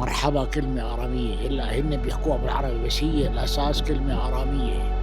مرحبا كلمة آرامية، هلأ هن بيحكوها بالعربي بس هي الأساس كلمة آرامية.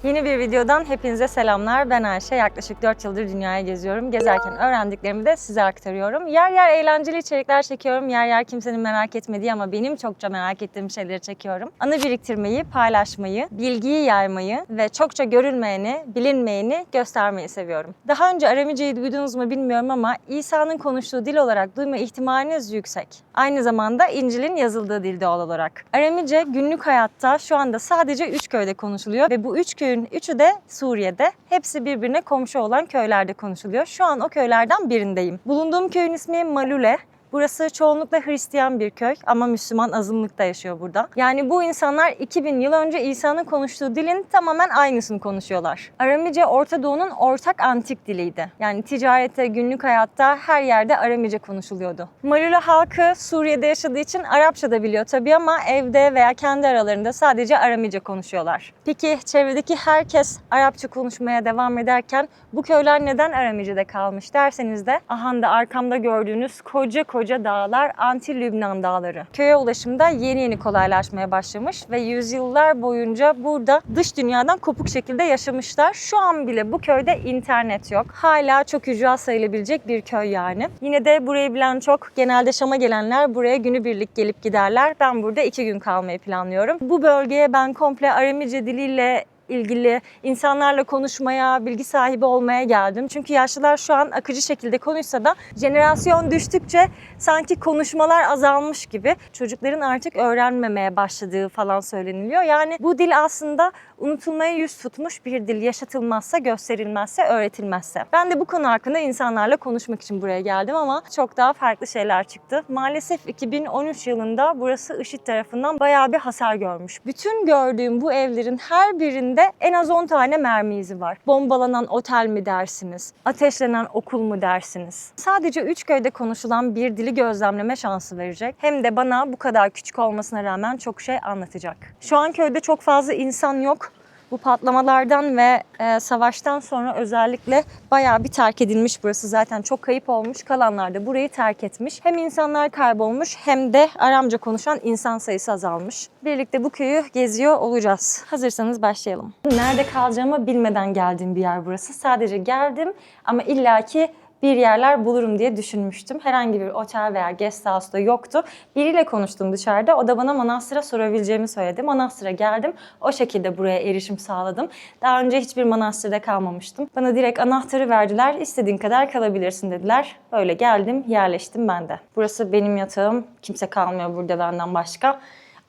Yeni bir videodan hepinize selamlar. Ben Ayşe. Yaklaşık 4 yıldır dünyayı geziyorum. Gezerken öğrendiklerimi de size aktarıyorum. Yer yer eğlenceli içerikler çekiyorum. Yer yer kimsenin merak etmediği ama benim çokça merak ettiğim şeyleri çekiyorum. Anı biriktirmeyi, paylaşmayı, bilgiyi yaymayı ve çokça görülmeyeni, bilinmeyeni göstermeyi seviyorum. Daha önce Aramice'yi duydunuz mu bilmiyorum ama İsa'nın konuştuğu dil olarak duyma ihtimaliniz yüksek. Aynı zamanda İncil'in yazıldığı dil doğal olarak. Aramice günlük hayatta şu anda sadece 3 köyde konuşuluyor ve bu 3 köyün üçü de Suriye'de. Hepsi birbirine komşu olan köylerde konuşuluyor. Şu an o köylerden birindeyim. Bulunduğum köyün ismi Malule. Burası çoğunlukla Hristiyan bir köy ama Müslüman azınlıkta yaşıyor burada. Yani bu insanlar 2000 yıl önce İsa'nın konuştuğu dilin tamamen aynısını konuşuyorlar. Aramice Orta Doğu'nun ortak antik diliydi. Yani ticarette, günlük hayatta her yerde Aramice konuşuluyordu. Malule halkı Suriye'de yaşadığı için Arapça da biliyor tabii ama evde veya kendi aralarında sadece Aramice konuşuyorlar. Peki çevredeki herkes Arapça konuşmaya devam ederken bu köyler neden Aramice'de kalmış derseniz de ahanda arkamda gördüğünüz koca dağlar Anti-Lübnan dağları. Köye ulaşımda yeni kolaylaşmaya başlamış ve yüzyıllar boyunca burada dış dünyadan kopuk şekilde yaşamışlar. Şu an bile bu köyde internet yok. Hala çok ücra sayılabilecek bir köy yani. Yine de burayı bilen çok. Genelde Şam'a gelenler buraya günübirlik gelip giderler. Ben burada 2 gün kalmayı planlıyorum. Bu bölgeye ben komple Aramice diliyle ilgili insanlarla konuşmaya, bilgi sahibi olmaya geldim. Çünkü yaşlılar şu an akıcı şekilde konuşsa da jenerasyon düştükçe sanki konuşmalar azalmış gibi. Çocukların artık öğrenmemeye başladığı falan söyleniliyor. Yani bu dil aslında unutulmaya yüz tutmuş bir dil. Yaşatılmazsa, gösterilmezse, öğretilmezse. Ben de bu konu hakkında insanlarla konuşmak için buraya geldim ama çok daha farklı şeyler çıktı. Maalesef 2013 yılında burası IŞİD tarafından bayağı bir hasar görmüş. Bütün gördüğüm bu evlerin her birinde en az 10 tane mermi izi var. Bombalanan otel mi dersiniz? Ateşlenen okul mu dersiniz? Sadece 3 köyde konuşulan bir dili gözlemleme şansı verecek. Hem de bana bu kadar küçük olmasına rağmen çok şey anlatacak. Şu an köyde çok fazla insan yok. Bu patlamalardan ve savaştan sonra özellikle bayağı bir terk edilmiş burası. Zaten çok kayıp olmuş. Kalanlar da burayı terk etmiş. Hem insanlar kaybolmuş hem de Aramca konuşan insan sayısı azalmış. Birlikte bu köyü geziyor olacağız. Hazırsanız başlayalım. Nerede kalacağımı bilmeden geldiğim bir yer burası. Sadece geldim ama illaki bir yerler bulurum diye düşünmüştüm. Herhangi bir otel veya guest house'da yoktu. Biriyle konuştum dışarıda. O da bana manastıra sorabileceğimi söyledi. Manastıra geldim. O şekilde buraya erişim sağladım. Daha önce hiçbir manastırda kalmamıştım. Bana direkt anahtarı verdiler. İstediğin kadar kalabilirsin dediler. Öyle geldim, yerleştim ben de. Burası benim yatağım. Kimse kalmıyor burada benden başka.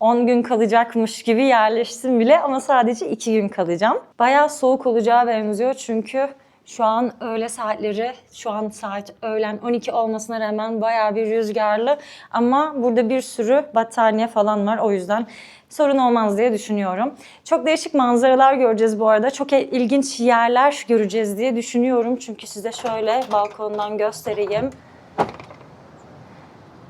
10 gün kalacakmış gibi yerleştim bile ama sadece 2 gün kalacağım. Bayağı soğuk olacağı benziyor çünkü şu an öğle saatleri, şu an saat öğlen 12 olmasına rağmen bayağı bir rüzgarlı. Ama burada bir sürü battaniye falan var. O yüzden sorun olmaz diye düşünüyorum. Çok değişik manzaralar göreceğiz bu arada. Çok ilginç yerler göreceğiz diye düşünüyorum. Çünkü size şöyle balkondan göstereyim.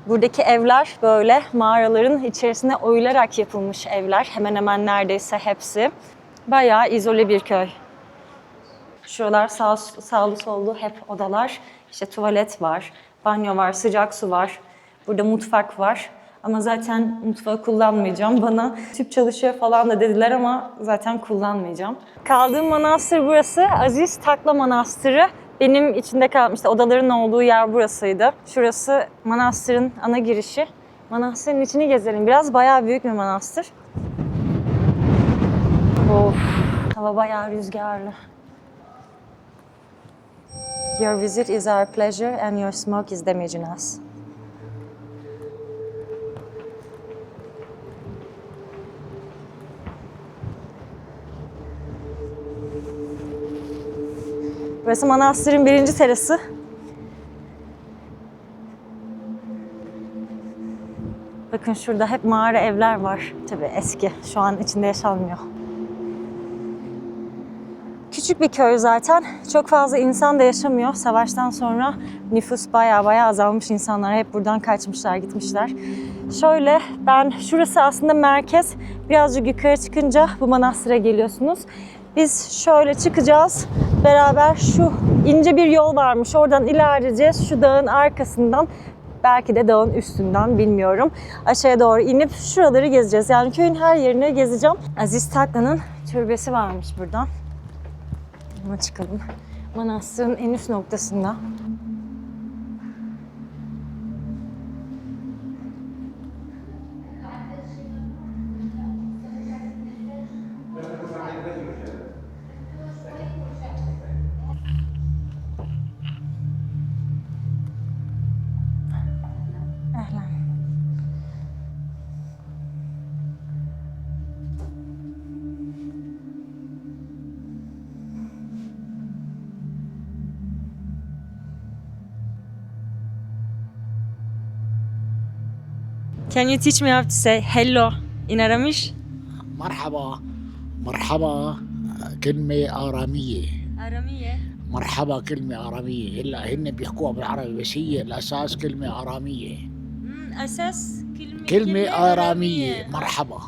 Buradaki evler böyle mağaraların içerisine oyularak yapılmış evler. Hemen hemen neredeyse hepsi. Bayağı izole bir köy. Şuralar sağlı sollu hep odalar. İşte tuvalet var, banyo var, sıcak su var. Burada mutfak var. Ama zaten mutfağı kullanmayacağım. Bana tüp çalışıyor falan da dediler ama zaten kullanmayacağım. Kaldığım manastır burası. Aziz Takla Manastırı. Benim içinde kalmıştı. Odaların olduğu yer burasıydı. Şurası manastırın ana girişi. Manastırın içini gezelim. Biraz bayağı büyük bir manastır. Of, hava bayağı rüzgarlı. Your visit is our pleasure and your smoke is damaging us. Burası manastırın 1. terası. Bakın şurada hep mağara evler var. Tabii eski. Şu an içinde yaşanmıyor. küçük bir köy zaten. Çok fazla insan da yaşamıyor. Savaştan sonra nüfus baya azalmış. İnsanlar hep buradan kaçmışlar, gitmişler. Şöyle şurası aslında merkez. Birazcık yukarı çıkınca bu manastıra geliyorsunuz. Biz şöyle çıkacağız. Beraber şu ince bir yol varmış. Oradan ilerleyeceğiz. Şu dağın arkasından, belki de dağın üstünden, bilmiyorum. Aşağıya doğru inip şuraları gezeceğiz. Yani köyün her yerini gezeceğim. Aziz Taklı'nın türbesi varmış buradan. Buna çıkalım. Manastırın en üst noktasında. Can you teach me how to say hello in Arabic? مرحبا مرحبا كلمة آرامية. Aramiye. مرحبا كلمة آرامية، هلا هن بيحكوها بالعربي بس هي الأساس كلمة آرامية. Asas كلمة آرامية مرحبا.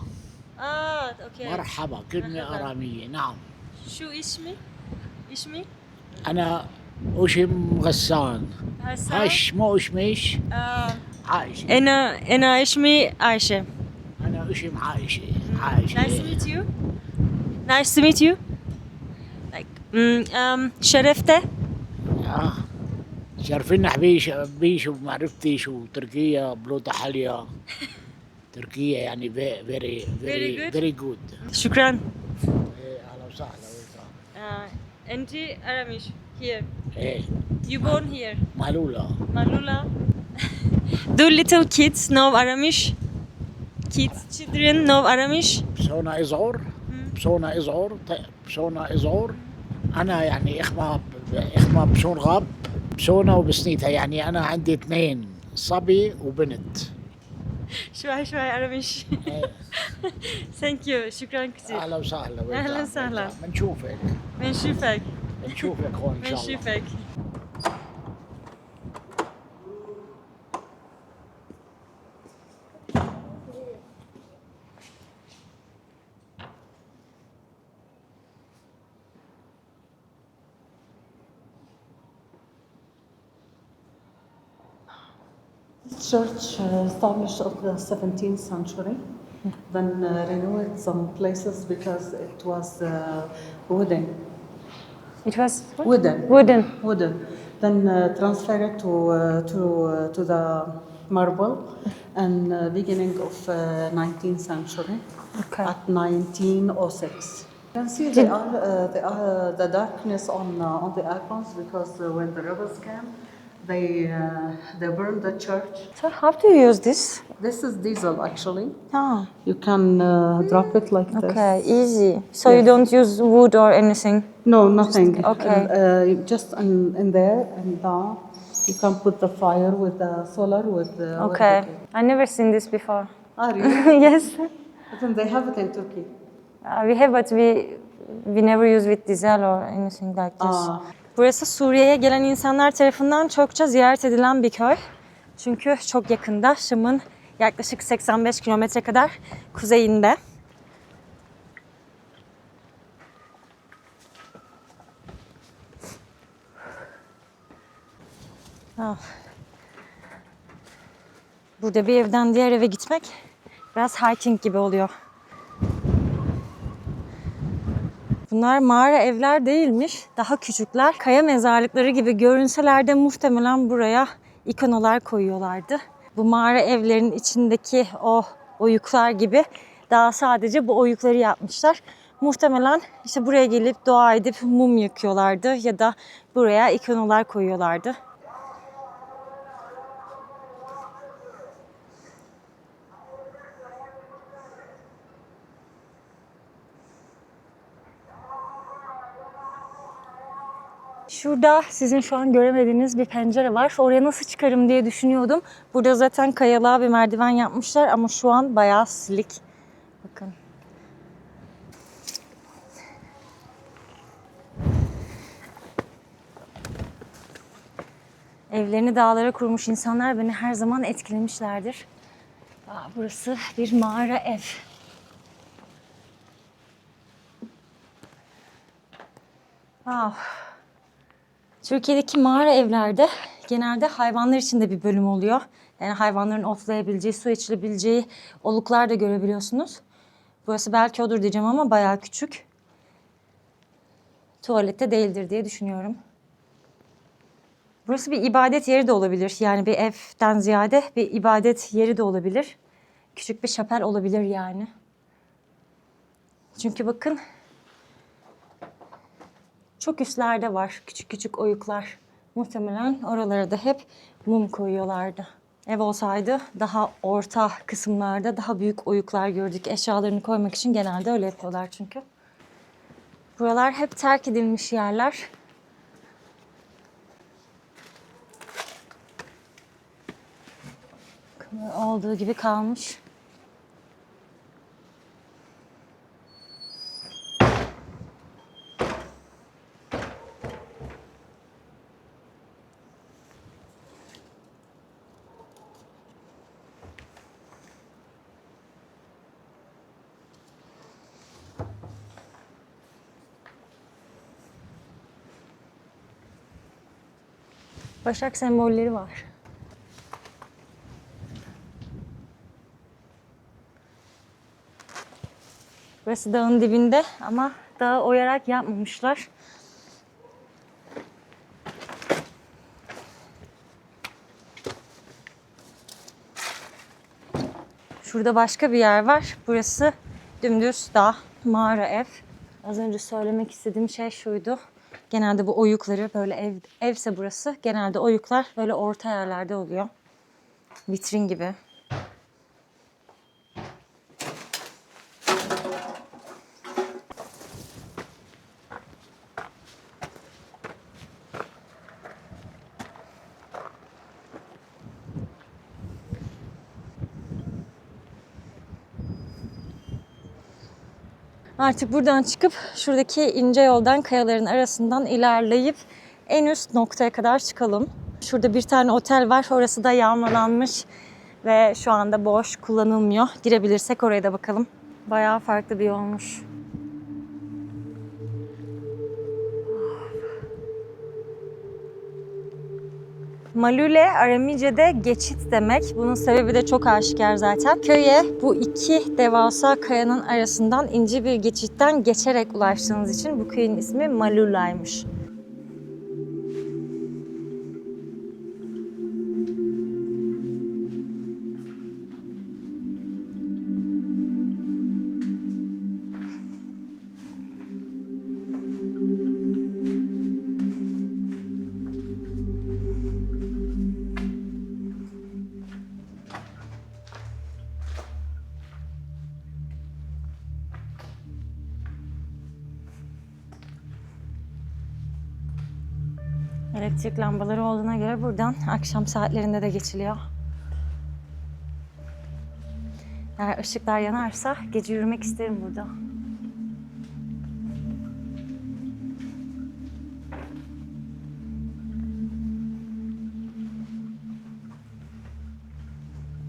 Okay. مرحبا كلمة مرحبا. آرامية نعم. Şu ismi? أنا أشم غسان. هش مو أشمش عايشة. Ena ismi Ayşe. أنا أشم عايشة. عايشة. Nice to meet you. Like, Şerefte. شرفنا حبيش ومعرفتي شو تركيا بلوطة حاليا. تركيا يعني very good. Şükran. أهلا وسهلا. Enti Aramis here. إيه You born here. مالولا. Malula. Do little kids know Aramis? Children know Aramis? بسونا إزعر. بسونا إزعر. أنا يعني إخما بسون غاب بسونا وبسنيتها، يعني أنا عندي 2 صبي وبنت. شوي Aramis. Thank you. Şükran كثير. أهلا وسهلا. أهلا وسهلا. بنشوفك هون إن شاء الله. Church established of the 17th century, then renewed some places because it was wooden. It was Wooden. Then transferred to the marble, and beginning of 19th century. Okay. At 1906. You can see the darkness on the icons because when the rebels came, they burned the church. So how do you use this? This is diesel actually. Ah, You can drop it like this. okay, easy. So Yes. you don't use wood or anything? No, nothing. Okay. Just in there and down. You can put the fire with the solar with the. Okay. I never seen this before. Really? Yes. I think they have it in Turkey. We have, but we never use with diesel or anything like this. Burası Suriye'ye gelen insanlar tarafından çokça ziyaret edilen bir köy. Çünkü çok yakında, Şam'ın yaklaşık 85 kilometre kadar kuzeyinde. Burada bir evden diğer eve gitmek biraz hiking gibi oluyor. Bunlar mağara evler değilmiş, daha küçükler. Kaya mezarlıkları gibi görünseler de muhtemelen buraya ikonalar koyuyorlardı. Bu mağara evlerin içindeki o oyuklar gibi daha sadece bu oyukları yapmışlar. Muhtemelen işte buraya gelip dua edip mum yakıyorlardı ya da buraya ikonalar koyuyorlardı. Şurada sizin şu an göremediğiniz bir pencere var. Oraya nasıl çıkarım diye düşünüyordum. Burada zaten kayalığa bir merdiven yapmışlar ama şu an bayağı silik. Bakın. Evlerini dağlara kurmuş insanlar beni her zaman etkilemişlerdir. Burası bir mağara ev. Wow. Türkiye'deki mağara evlerde genelde hayvanlar için de bir bölüm oluyor. Yani hayvanların otlayabileceği, su içilebileceği oluklar da görebiliyorsunuz. Burası belki odur diyeceğim ama bayağı küçük. Tuvalette değildir diye düşünüyorum. Burası bir ibadet yeri de olabilir. Yani bir evden ziyade bir ibadet yeri de olabilir. Küçük bir şapel olabilir yani. Çünkü bakın çok üstlerde var küçük küçük oyuklar. Muhtemelen oralara da hep mum koyuyorlardı. Ev olsaydı daha orta kısımlarda daha büyük oyuklar gördük. Eşyalarını koymak için genelde öyle yapıyorlar çünkü. Buralar hep terk edilmiş yerler. Olduğu gibi kalmış. Başak sembolleri var. Burası dağın dibinde ama dağı oyarak yapmamışlar. Şurada başka bir yer var. Burası dümdüz dağ, mağara ev. Az önce söylemek istediğim şey şuydu. Genelde bu oyukları böyle evse burası genelde oyuklar böyle orta yerlerde oluyor. Vitrin gibi. Artık buradan çıkıp şuradaki ince yoldan kayaların arasından ilerleyip en üst noktaya kadar çıkalım. Şurada bir tane otel var. Orası da yağmalanmış ve şu anda boş, kullanılmıyor. Girebilirsek oraya da bakalım. Bayağı farklı bir yolmuş. Malule Aramice'de geçit demek. Bunun sebebi de çok aşikar zaten. Köye bu iki devasa kayanın arasından ince bir geçitten geçerek ulaştığınız için bu köyün ismi Malula'ymış. Elektrik lambaları olduğuna göre buradan akşam saatlerinde de geçiliyor. Eğer ışıklar yanarsa gece yürümek isterim burada.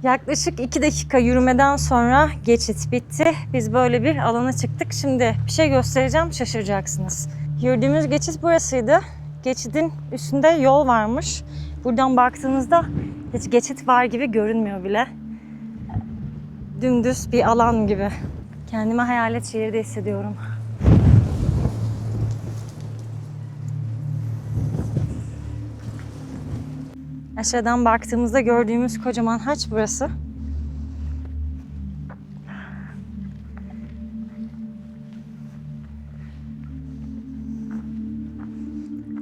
Yaklaşık 2 dakika yürümeden sonra geçit bitti. Biz böyle bir alana çıktık. Şimdi bir şey göstereceğim, şaşıracaksınız. Yürüdüğümüz geçit burasıydı. Geçidin üstünde yol varmış. Buradan baktığınızda hiç geçit var gibi görünmüyor bile. Dümdüz bir alan gibi. Kendimi hayalet şehirde hissediyorum. Aşağıdan baktığımızda gördüğümüz kocaman haç burası.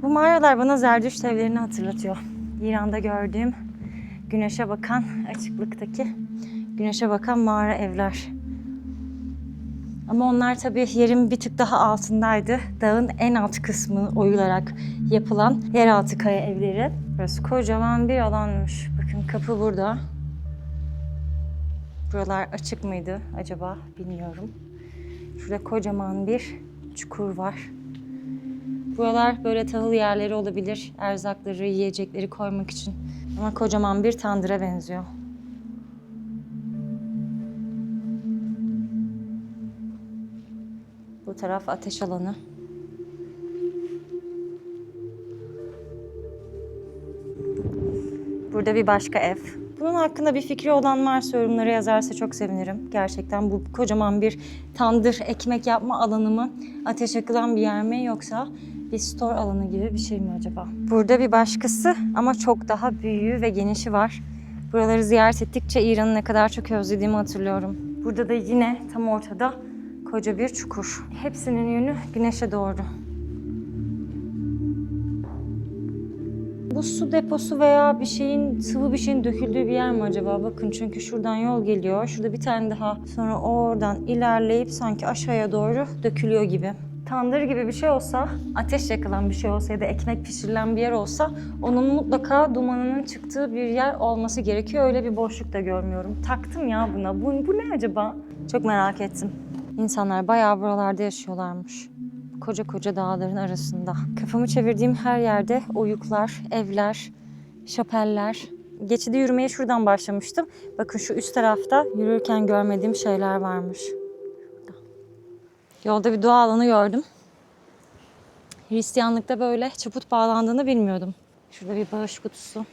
Bu mağaralar bana Zerdüşt evlerini hatırlatıyor. İran'da gördüğüm güneşe bakan, açıklıktaki güneşe bakan mağara evler. Ama onlar tabii yerin bir tık daha altındaydı. Dağın en alt kısmı oyularak yapılan yeraltı kaya evleri. Burası kocaman bir alanmış. Bakın kapı burada. Buralar açık mıydı acaba bilmiyorum. Şurada kocaman bir çukur var. Buralar böyle tahıl yerleri olabilir. Erzakları, yiyecekleri koymak için. Ama kocaman bir tandıra benziyor. Bu taraf ateş alanı. Burada bir başka ev. Bunun hakkında bir fikri olan varsa yorumlara yazarsa çok sevinirim. Gerçekten bu kocaman bir tandır, ekmek yapma alanı mı? Ateş yakılan bir yer mi yoksa bir store alanı gibi bir şey mi acaba? Burada bir başkası ama çok daha büyüğü ve genişi var. Buraları ziyaret ettikçe İran'ı ne kadar çok özlediğimi hatırlıyorum. Burada da yine tam ortada koca bir çukur. Hepsinin yönü güneşe doğru. Bu su deposu veya bir şeyin, sıvı bir şeyin döküldüğü bir yer mi acaba? Bakın çünkü şuradan yol geliyor. Şurada bir tane daha. Sonra oradan ilerleyip sanki aşağıya doğru dökülüyor gibi. Tandır gibi bir şey olsa, ateş yakılan bir şey olsa ya da ekmek pişirilen bir yer olsa onun mutlaka dumanının çıktığı bir yer olması gerekiyor. Öyle bir boşluk da görmüyorum. Taktım ya buna. Bu ne acaba? Çok merak ettim. İnsanlar bayağı buralarda yaşıyorlarmış. Koca koca dağların arasında. Kafamı çevirdiğim her yerde oyuklar, evler, şapeller. Geçide yürümeye şuradan başlamıştım. Bakın şu üst tarafta yürürken görmediğim şeyler varmış. Yolda bir dua alanı gördüm. Hristiyanlıkta böyle çaput bağlandığını bilmiyordum. Şurada bir bağış kutusu.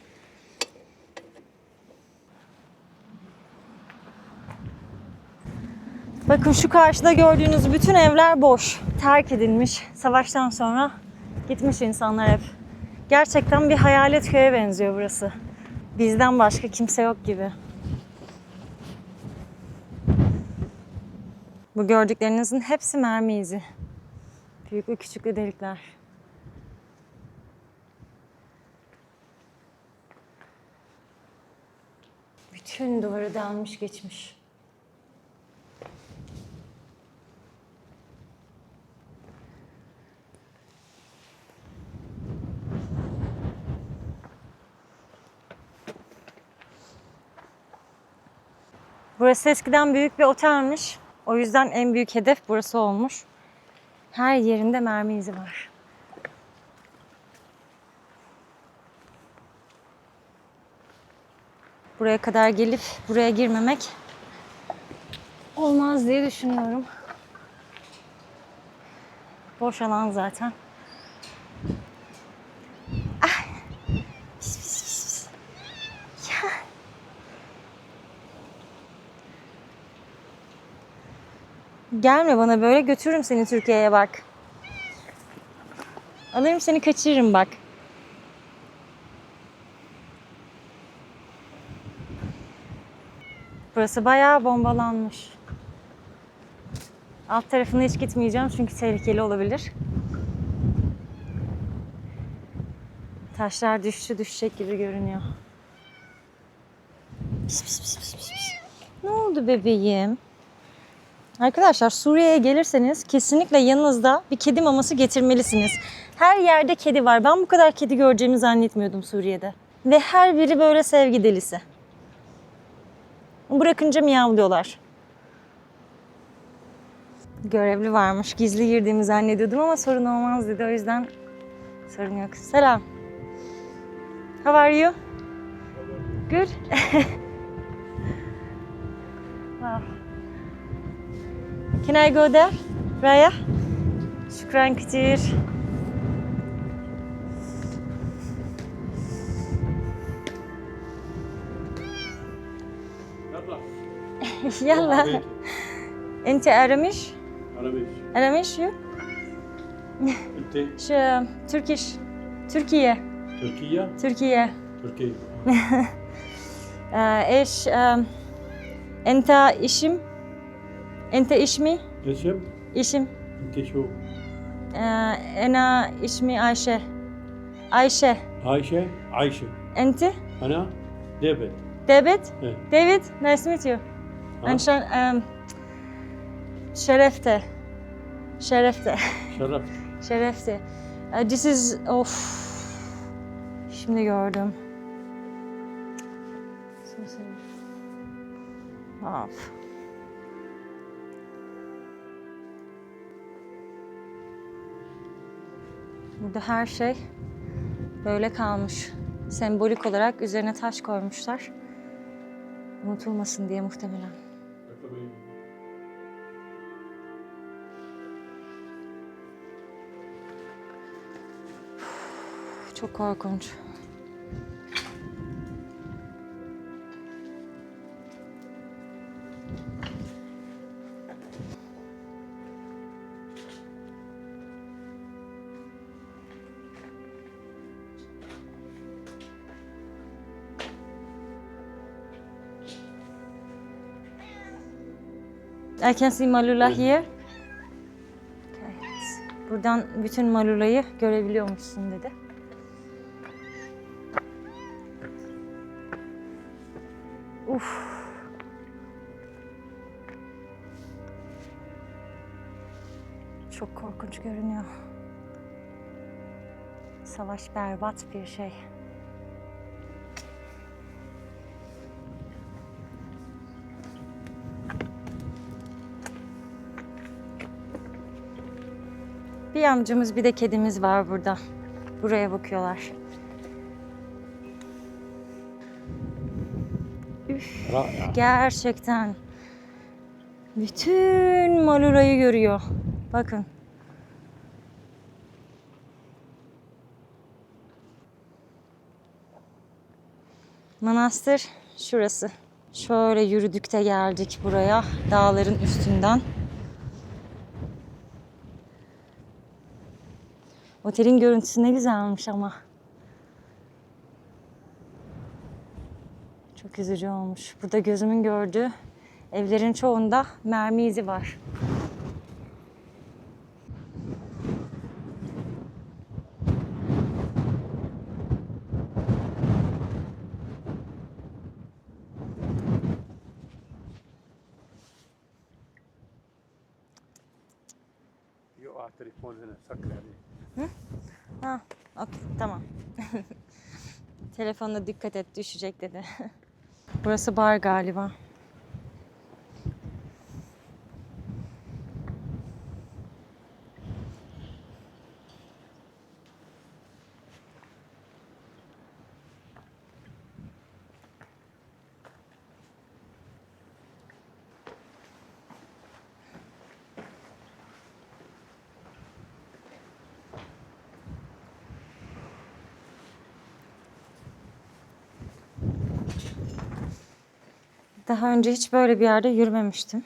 Bakın şu karşıda gördüğünüz bütün evler boş. Terk edilmiş. Savaştan sonra gitmiş insanlar hep. Gerçekten bir hayalet köye benziyor burası. Bizden başka kimse yok gibi. Bu gördüklerinizin hepsi mermi izi. Büyüklü küçüklü delikler. Bütün duvarı delmiş geçmiş. Burası eskiden büyük bir otelmiş. O yüzden en büyük hedef burası olmuş. Her yerinde mermi izi var. Buraya kadar gelip buraya girmemek olmaz diye düşünüyorum. Boş alan zaten. Ah. Pis, pis, pis, pis. Ya. Gelme bana böyle, götürürüm seni Türkiye'ye bak. Alırım seni, kaçırırım bak. Burası bayağı bombalanmış. Alt tarafına hiç gitmeyeceğim çünkü tehlikeli olabilir. Taşlar düşecek gibi görünüyor. Pis, pis, pis, pis, pis. Ne oldu bebeğim? Arkadaşlar Suriye'ye gelirseniz kesinlikle yanınızda bir kedi maması getirmelisiniz. Her yerde kedi var. Ben bu kadar kedi göreceğimi zannetmiyordum Suriye'de. Ve her biri böyle sevgi delisi. Bırakınca miyavlıyorlar. Görevli varmış. Gizli girdiğimi zannediyordum ama sorun olmaz dedi. O yüzden sorun yok. Selam. How are you? Good? Wow. Can I go there? Raya? Şükran كتير. يلا. انت ارمش؟ ارمش شو؟ انت شو تركيش؟ تركيا. تركيا؟ تركيا. تركيا. ايش انت اسم؟ انت اسمي؟ اسم؟ اسم؟ انت شو؟ انا اسمي عايشة. عايشة. عايشة؟ عايشة. انت؟ انا ديفيد. ديفيد؟ إيه. ديفيد nice to meet you. عشان شرفته. شرفته. شرفت. Şerefti. This is of. Şimdi gördüm. Of. Burada her şey böyle kalmış. Sembolik olarak üzerine taş koymuşlar. Unutulmasın diye muhtemelen. Çok korkunç. I can see Malula here. Evet. Buradan bütün Malula'yı görebiliyormuşsun dedi. Uf. Çok korkunç görünüyor. Savaş berbat bir şey. Bir amcamız bir de kedimiz var burada. Buraya bakıyorlar. Üf, gerçekten. Bütün Malura'yı görüyor. Bakın. Manastır şurası. Şöyle yürüdük de geldik buraya. Dağların üstünden. Otelin görüntüsü ne güzelmiş ama. Çok üzücü olmuş. Burada gözümün gördüğü evlerin çoğunda mermi izi var. يقع التليفون هنا سكر عليه. Ha, okey, tamam. Telefonuna dikkat et, düşecek dedi. Burası bar galiba. Daha önce hiç böyle bir yerde yürümemiştim.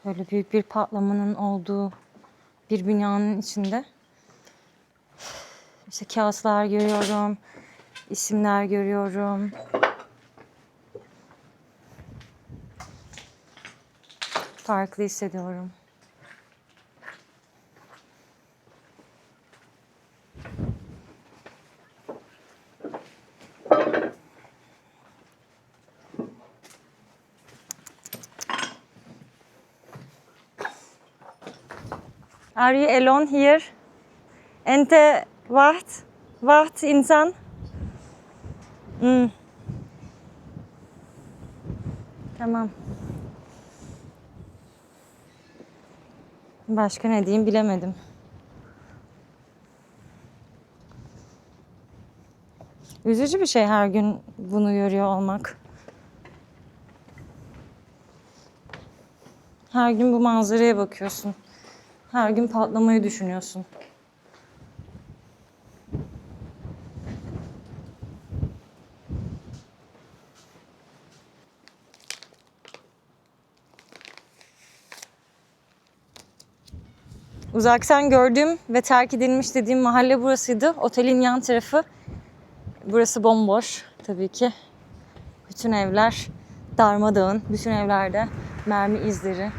Böyle büyük bir patlamanın olduğu bir binanın içinde. İşte kağıtlar görüyorum, isimler görüyorum. Farklı hissediyorum. Are you alone here? Ente wacht? Wacht insan? Tamam. Başka ne diyeyim bilemedim. Üzücü bir şey her gün bunu görüyor olmak. Her gün bu manzaraya bakıyorsun. Her gün patlamayı düşünüyorsun. Uzaktan gördüğüm ve terk edilmiş dediğim mahalle burasıydı. Otelin yan tarafı. Burası bomboş tabii ki. Bütün evler darmadağın. Bütün evlerde mermi izleri.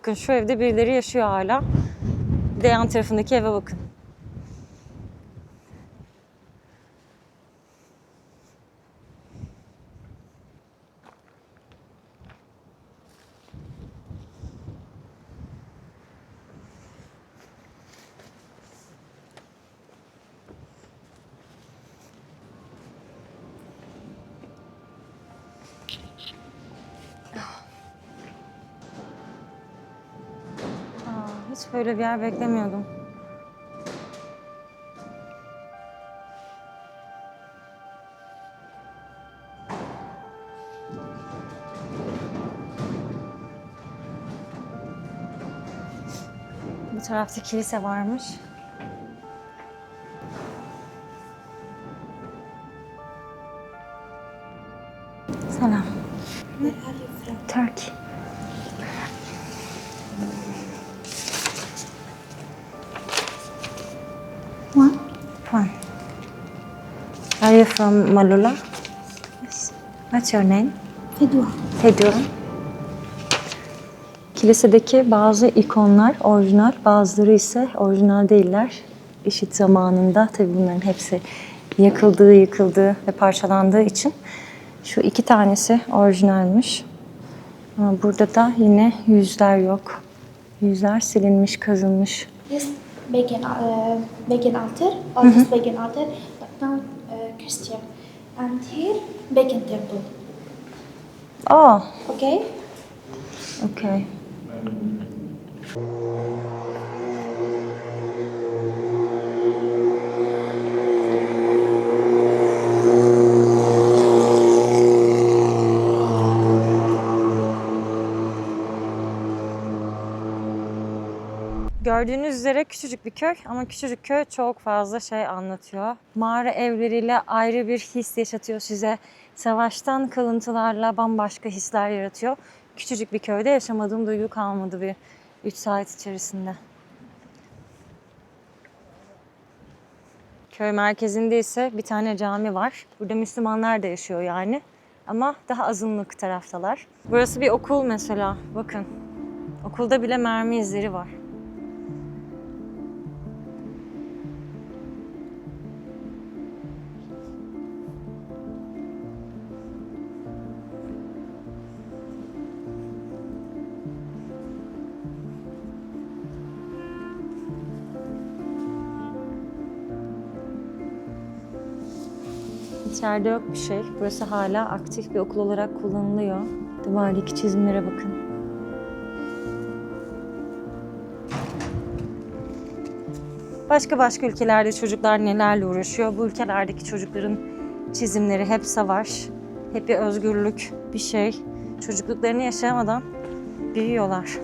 Bakın şu evde birileri yaşıyor hala. Bir de yan tarafındaki eve bakın. Hiç böyle bir yer beklemiyordum. Bu tarafta kilise varmış. Selam. Where are you from? Turkey. One. Fun. Are you from Malula? Yes. What's your name? Fedwa. Fedwa. Kilisedeki bazı ikonlar orijinal, bazıları ise orijinal değiller. IŞİD zamanında tabii bunların hepsi yakıldığı, yıkıldığı ve parçalandığı için şu iki tanesi orijinalmiş. Ama burada da yine yüzler yok. Yüzler silinmiş, kazınmış. This pagan altar, or this pagan altar, but now Christian. And here, pagan temple. Aa, Okay? okay. Gördüğünüz üzere küçücük bir köy ama küçücük köy çok fazla şey anlatıyor. Mağara evleriyle ayrı bir his yaşatıyor size. Savaştan kalıntılarla bambaşka hisler yaratıyor. Küçücük bir köyde yaşamadığım duygu kalmadı bir 3 saat içerisinde. Köy merkezinde ise bir tane cami var. Burada Müslümanlar da yaşıyor yani. Ama daha azınlık taraftalar. Burası bir okul mesela. Bakın. Okulda bile mermi izleri var. İçeride yok bir şey. Burası hala aktif bir okul olarak kullanılıyor. Duvardaki çizimlere bakın. Başka ülkelerde çocuklar nelerle uğraşıyor? Bu ülkelerdeki çocukların çizimleri hep savaş, hep bir özgürlük, bir şey. Çocukluklarını yaşayamadan büyüyorlar.